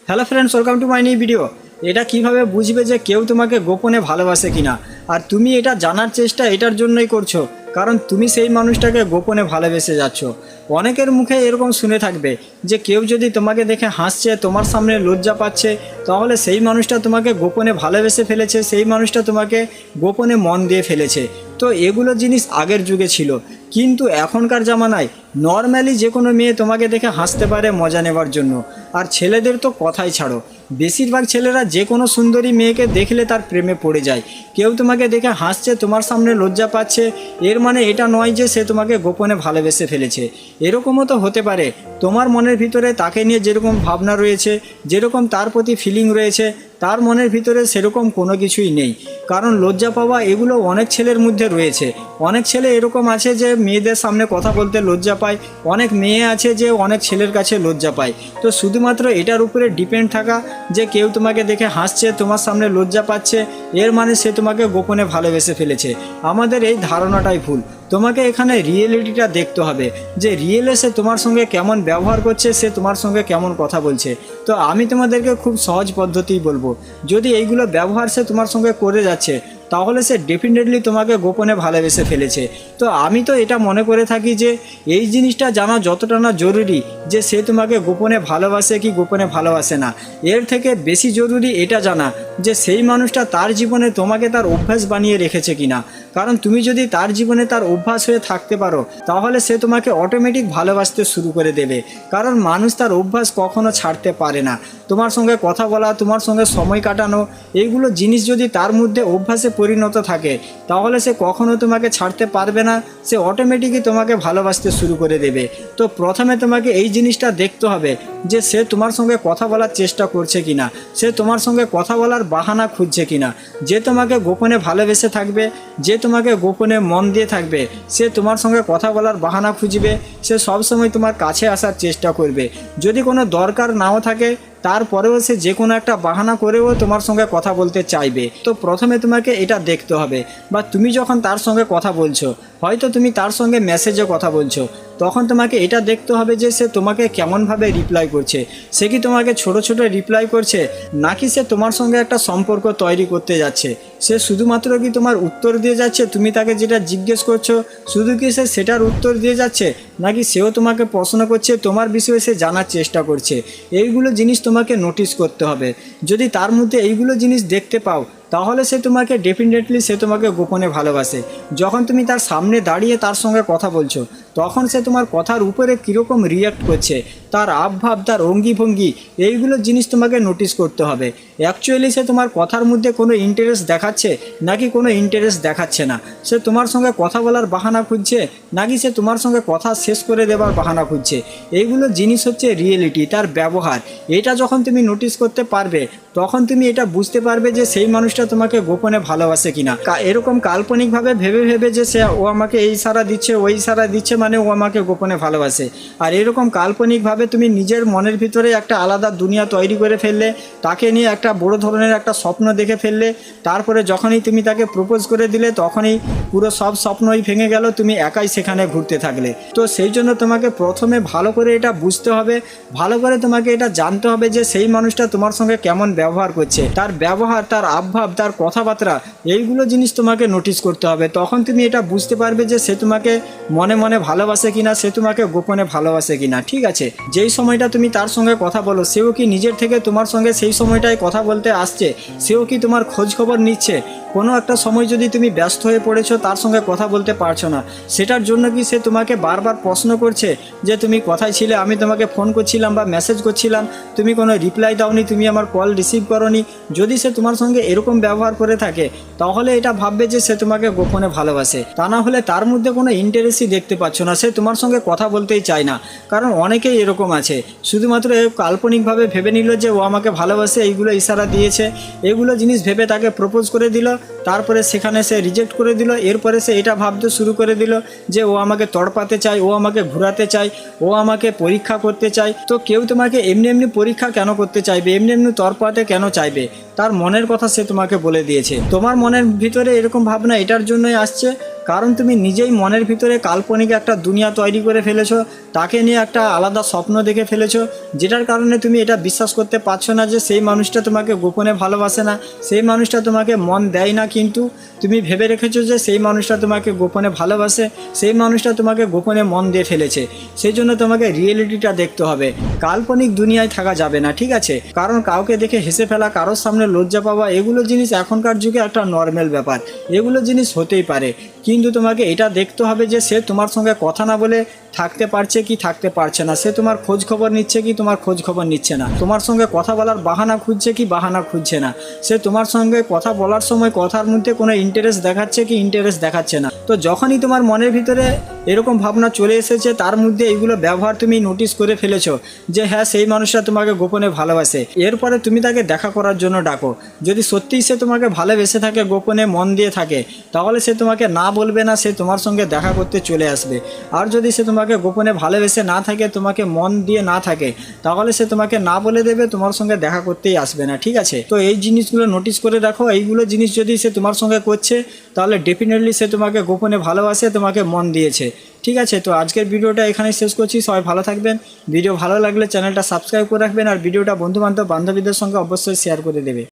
Hello friends, welcome to my new video. এটা কিভাবে বুঝবে যে কেউ তোমাকে গোপনে ভালোবাসে কিনা, আর তুমি এটা জানার চেষ্টা এটার জন্যই করছো কারণ তুমি সেই মানুষটাকে গোপনে ভালোবেসে যাচ্ছ। অনেকের মুখে এরকম শুনে থাকবে যে কেউ যদি তোমাকে দেখে হাসছে, তোমার সামনে লজ্জা পাচ্ছে, তাহলে সেই মানুষটা তোমাকে গোপনে ভালোবেসে ফেলেছে, সেই মানুষটা তোমাকে গোপনে মন দিয়ে ফেলেছে। তো এগুলো জিনিস আগের যুগে ছিল, কিন্তু এখনকার জামানায় নর্মালি যে কোনো মেয়ে তোমাকে দেখে হাসতে পারে মজা নেবার জন্য। আর ছেলেদের তো কথাই ছাড়ো, বেশিরভাগ ছেলেরা যে কোনো সুন্দরী মেয়েকে দেখলে তার প্রেমে পড়ে যায়। কেউ তোমাকে দেখে হাসছে, তোমার সামনে লজ্জা পাচ্ছে, এর মানে এটা নয় যে সে তোমাকে গোপনে ভালোবেসে ফেলেছে। এরকমও তো হতে পারে তোমার মনের ভিতরে তাকে নিয়ে যেরকম ভাবনা রয়েছে, যেরকম তার প্রতি ফিলিং রয়েছে, তার মনের ভিতরে সেরকম কোনো কিছুই নেই। কারণ লজ্জা পাওয়া এগুলো অনেক ছেলের মধ্যে রয়েছে। অনেক ছেলে এরকম আছে যে মেয়েদের সামনে কথা বলতে লজ্জা পায়, অনেক মেয়ে আছে যে অনেক ছেলের কাছে লজ্জা পায়। তো শুধুমাত্র এটার উপরে ডিপেন্ড থাকা যে কেউ তোমাকে দেখে হাসছে, তোমার সামনে লজ্জা পাচ্ছে, এর মানে সে তোমাকে গোপনে ভালোবেসে ফেলেছে, আমাদের এই ধারণাটাই ভুল। তোমাকে এখানে রিয়েলিটিটা দেখতে হবে যে রিয়েলে সে তোমার সঙ্গে কেমন ব্যবহার করছে, সে তোমার সঙ্গে কেমন কথা বলছে। তো আমি তোমাদেরকে খুব সহজ পদ্ধতিই বলবো, যদি এইগুলো ব্যবহার সে তোমার সঙ্গে করে যাচ্ছে তাহলে সে ডেফিনেটলি তোমাকে গোপনে ভালোবেসে ফেলেছে। তো আমি তো এটা মনে করে থাকি যে এই জিনিসটা জানা যতটা না জরুরি যে সে তোমাকে গোপনে ভালোবাসে কি গোপনে ভালোবাসে না, এর থেকে বেশি জরুরি এটা জানা যে সেই মানুষটা তার জীবনে তোমাকে তার অভ্যাস বানিয়ে রেখেছে কিনা। কারণ তুমি যদি তার জীবনে তার অভ্যাস হয়ে থাকতে পারো তাহলে সে তোমাকে অটোমেটিক ভালোবাসতে শুরু করে দেবে। কারণ মানুষ তার অভ্যাস কখনো ছাড়তে পারে না। তোমার সঙ্গে কথা বলা, তোমার সঙ্গে সময় কাটানো, এইগুলো জিনিস যদি তার মধ্যে অভ্যাসে পরিণত থাকে তাহলে সে কখনো তোমাকে ছাড়তে পারবে না, সে অটোমেটিকই তোমাকে ভালোবাসতে শুরু করে দেবে। তো প্রথমে তোমাকে এই জিনিসটা দেখতে হবে যে সে তোমার সঙ্গে কথা বলার চেষ্টা করছে কিনা, সে তোমার সঙ্গে কথা বলার বাহানা খুঁজছে কিনা। যে তোমাকে গোপনে ভালোবেসে থাকবে, যে তোমাকে গোপনে মন দিয়ে থাকবে, সে তোমার সঙ্গে কথা বলার বাহানা খুঁজবে, সে সবসময় তোমার কাছে আসার চেষ্টা করবে। যদি কোনো দরকার নাও থাকে তারপরেও সে যে কোনো একটা বাহানা করেও তোমার সঙ্গে কথা বলতে চাইবে। তো প্রথমে তোমাকে এটা দেখতে হবে, বা তুমি যখন তার সঙ্গে কথা বলছো, হয়তো তুমি তার সঙ্গে মেসেজে কথা বলছো, তখন তোমাকে এটা দেখতে হবে যে সে তোমাকে কেমনভাবে রিপ্লাই করছে। সে কি তোমাকে ছোট ছোট রিপ্লাই করছে, নাকি সে তোমার সঙ্গে একটা সম্পর্ক তৈরি করতে যাচ্ছে। সে শুধুমাত্র কি তোমার উত্তর দিয়ে যাচ্ছে, তুমি তাকে যেটা জিজ্ঞেস করছো শুধু কি সে সেটার উত্তর দিয়ে যাচ্ছে, নাকি সেও তোমাকে প্রশ্ন করছে, তোমার বিষয়ে সে জানার চেষ্টা করছে। এইগুলো জিনিস তোমাকে নোটিস করতে হবে। যদি তার মধ্যে এইগুলো জিনিস দেখতে পাও তাহলে সে তোমাকে ডেফিনেটলি সে তোমাকে গোপনে ভালোবাসে। যখন তুমি তার সামনে দাঁড়িয়ে তার সঙ্গে কথা বলছো তখন সে তোমার কথার উপরে কীরকম রিয়াক্ট করছে, তার আবভাব, তার অঙ্গিভঙ্গি, এইগুলো জিনিস তোমাকে নোটিস করতে হবে। অ্যাকচুয়ালি সে তোমার কথার মধ্যে কোনো ইন্টারেস্ট দেখাচ্ছে নাকি কোনো ইন্টারেস্ট দেখাচ্ছে না, সে তোমার সঙ্গে কথা বলার বাহানা খুঁজছে নাকি সে তোমার সঙ্গে কথা শেষ করে দেওয়ার বাহানা খুঁজছে। এইগুলো জিনিস হচ্ছে রিয়েলিটি, তার ব্যবহার। এটা যখন তুমি নোটিস করতে পারবে তখন তুমি এটা বুঝতে পারবে যে সেই মানুষটা তোমাকে গোপনে ভালোবাসে কিনা। এরকম কাল্পনিকভাবে ভেবে ভেবে যে সে ও আমাকে এই ইশারা দিচ্ছে, ওই ইশারা দিচ্ছে, মানে ও আমাকে গোপনে ভালোবাসে। আর এরকম কাল্পনিকভাবে তুমি নিজের মনের ভিতরে একটা আলাদা দুনিয়া তৈরি করে ফেললে, তাকে নিয়ে একটা বড় ধরনের একটা স্বপ্ন দেখে ফেললে, তারপরে যখনই তুমি তাকে প্রপোজ করে দিলে তখনই পুরো সব স্বপ্নই ভেঙে গেল, তুমি একাই সেখানে ঘুরতে থাকলে। তো সেই জন্য তোমাকে প্রথমে ভালো করে এটা বুঝতে হবে, ভালো করে তোমাকে এটা জানতে হবে যে সেই মানুষটা তোমার সঙ্গে কেমন ব্যবহার করছে, তার ব্যবহার, তার আবভাব, তার কথাবার্তা, এইগুলো জিনিস তোমাকে নোটিস করতে হবে। তখন তুমি এটা বুঝতে পারবে যে সে তোমাকে মনে মনে ভালোবাসে কিনা, সে তোমাকে গোপনে ভালোবাসে কিনা। ঠিক আছে, যেই সময়টা তুমি তার সঙ্গে কথা বলো সেও কি নিজের থেকে তোমার সঙ্গে সেই সময়টায় কথা বলতে আসছে, সেও কি তোমার খোঁজ খবর নিচ্ছে। কোনো একটা সময় যদি তুমি ব্যস্ত হয়ে পড়েছো, তার সঙ্গে কথা বলতে পারছো না, সেটার জন্য কি সে তোমাকে বারবার প্রশ্ন করছে যে তুমি কোথায় ছিলে, আমি তোমাকে ফোন করছিলাম বা মেসেজ করছিলাম, তুমি কোনো রিপ্লাই দাওনি, তুমি আমার কল রিসিভ করোনি। যদি সে তোমার সঙ্গে এরকম ব্যবহার করে থাকে তাহলে এটা ভাববে যে সে তোমাকে গোপনে ভালোবাসে। তা না হলে তার মধ্যে কোনো ইন্টারেস্টই দেখতে পাচ্ছ না, সে তোমার সঙ্গে কথা বলতেই চায় না। কারণ অনেকেই এরকম আছে, শুধুমাত্র কাল্পনিকভাবে ভেবে নিল যে ও আমাকে ভালোবাসে, এইগুলো ইশারা দিয়েছে, এগুলো জিনিস ভেবে তাকে প্রপোজ করে দিল, তারপরে সেখানে সে রিজেক্ট করে দিল। এরপরে সে এটা ভাবতে শুরু করে দিল যে ও আমাকে তড়পাতে চায়, ও আমাকে ঘোরাতে চায়, ও আমাকে পরীক্ষা করতে চায়। তো কেউ তোমাকে এমনি এমনি পরীক্ষা কেন করতে চাইবে, এমনি এমনি তড়পাতে কেন চাইবে? তার মনের কথা সে তোমাকে বলে দিয়েছে। তোমার মনের ভিতরে এরকম ভাবনা এটার জন্যই আসছে কারণ তুমি নিজেই মনের ভিতরে কাল্পনিক একটা দুনিয়া তৈরি করে ফেলেছো, তাকে নিয়ে একটা আলাদা স্বপ্ন দেখে ফেলেছো, যেটার কারণে তুমি এটা বিশ্বাস করতে পারছো না যে সেই মানুষটা তোমাকে গোপনে ভালোবাসে না, সেই মানুষটা তোমাকে মন দেয় না, কিন্তু তুমি ভেবে রেখেছো যে সেই মানুষটা তোমাকে গোপনে ভালোবাসে, সেই মানুষটা তোমাকে গোপনে মন দিয়ে ফেলেছে। সেই জন্য তোমাকে রিয়েলিটিটা দেখতে হবে, কাল্পনিক দুনিয়ায় থাকা যাবে না, ঠিক আছে? কারণ কাউকে দেখে হেসে ফেলা, কারোর সামনে লজ্জা পাওয়া, এগুলো জিনিস এখনকার যুগে একটা নর্মাল ব্যাপার, এগুলো জিনিস হতেই পারে। কিন্তু তোমাকে এটা দেখতে হবে যে সে তোমার সঙ্গে কথা না বলে থাকতে পারছে কি থাকতে পারছে না, সে তোমার খোঁজ খবর নিচ্ছে কি তোমার খোঁজ খবর নিচ্ছে না, তোমার সঙ্গে কথা বলার বাহানা খুঁজছে কি বাহানা খুঁজছে না, সে তোমার সঙ্গে কথা বলার সময় কথার মধ্যে কোনো ইন্টারেস্ট দেখাচ্ছে কি ইন্টারেস্ট দেখাচ্ছে না। তো যখনই তোমার মনের ভিতরে এরকম ভাবনা চলে এসেছে, তার মধ্যে এইগুলো ব্যবহার তুমি নোটিস করে ফেলেছো যে হ্যাঁ সেই মানুষটা তোমাকে গোপনে ভালোবাসে, এরপরে তুমি তাকে দেখা করার জন্য ডাকো। যদি সত্যিই সে তোমাকে ভালোবেসে থাকে, গোপনে মন দিয়ে থাকে, তাহলে সে তোমাকে না বলবে না, সে তোমার সঙ্গে দেখা করতে চলে আসবে। আর যদি সে তোমাকে গোপনে ভালোবেসে না থাকে, তোমাকে মন দিয়ে না থাকে, তাহলে সে তোমাকে না বলে দেবে, তোমার সঙ্গে দেখা করতেই আসবে না, ঠিক আছে? তো এই জিনিসগুলো নোটিস করে রাখো, এইগুলো জিনিস যদি সে তোমার সঙ্গে করছে, তাহলে ডেফিনেটলি সে তোমাকে গোপনে ভালোবাসে, তোমাকে মন দিয়েছে, ঠিক আছে? তো আজকের ভিডিওটা এখানে শেষ করছি, সবাই ভালো থাকবেন। ভিডিও ভালো লাগলে চ্যানেলটা সাবস্ক্রাইব করে রাখবেন, আর ভিডিওটা বন্ধুবান্ধব বান্ধবীদের সঙ্গে অবশ্যই শেয়ার করে দেবে।